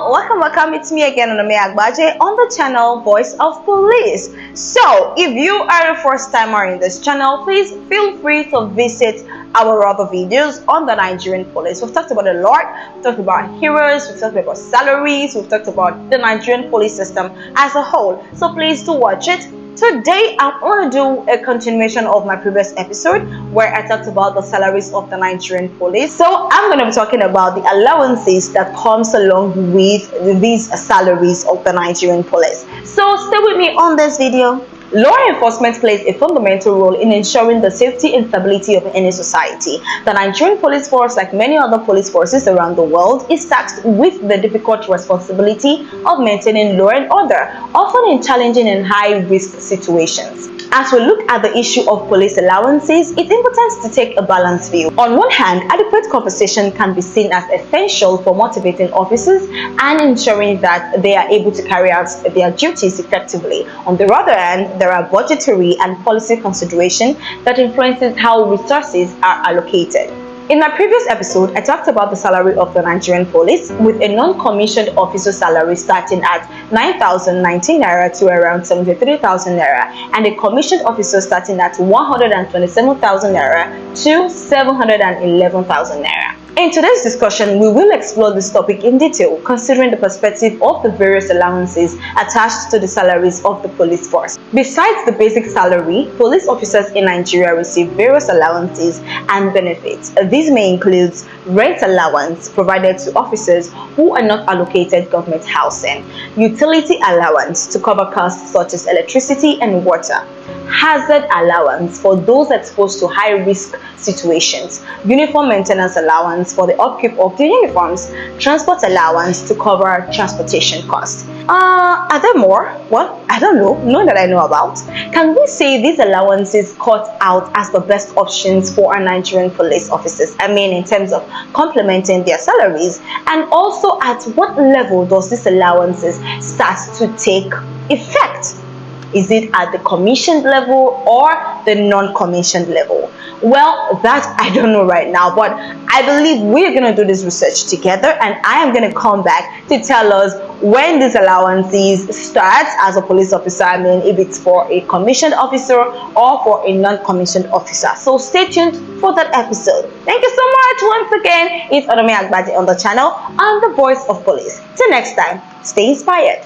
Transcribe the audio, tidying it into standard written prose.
welcome. It's me again, Onome Agbaje, on the channel Voice of Police. So, if you are a first timer in this channel, please feel free to visit our other videos on the Nigerian police. We've talked about a lot. We've talked about heroes, we've talked about salaries, we've talked about the Nigerian police system as a whole. So please do watch it. Today, I'm going to do a continuation of my previous episode where I talked about the salaries of the Nigerian police. So I'm going to be talking about the allowances that comes along with these salaries of the Nigerian police. So stay with me on this video. Law enforcement plays a fundamental role in ensuring the safety and stability of any society. The Nigerian police force, like many other police forces around the world, is tasked with the difficult responsibility of maintaining law and order, often in challenging and high-risk situations. As we look at the issue of police allowances, it's important to take a balanced view. On one hand, adequate compensation can be seen as essential for motivating officers and ensuring that they are able to carry out their duties effectively. On the other hand, there are budgetary and policy considerations that influences how resources are allocated. In my previous episode, I talked about the salary of the Nigerian police, with a non-commissioned officer salary starting at 9,019 naira to around 73,000 naira, and a commissioned officer starting at 127,000 naira to 711,000 naira. In today's discussion, we will explore this topic in detail, considering the perspective of the various allowances attached to the salaries of the police force. Besides the basic salary, police officers in Nigeria receive various allowances and benefits. These may include rent allowance provided to officers who are not allocated government housing, utility allowance to cover costs such as electricity and water, hazard allowance for those exposed to high-risk situations, uniform maintenance allowance for the upkeep of the uniforms, transport allowance to cover transportation costs. Are there more? Well, I don't know. None that I know about. Can we say these allowances cut out as the best options for our Nigerian police officers? I mean, in terms of complementing their salaries, and also at what level does these allowances start to take effect? Is it at the commissioned level or the non-commissioned level? Well, that I don't know right now, but I believe we're going to do this research together, and I am going to come back to tell us when these allowances start as a police officer. I mean, if it's for a commissioned officer or for a non-commissioned officer. So stay tuned for that episode. Thank you so much once again. It's Onome Agbaje on the channel, on the Voice of Police. Till next time, stay inspired.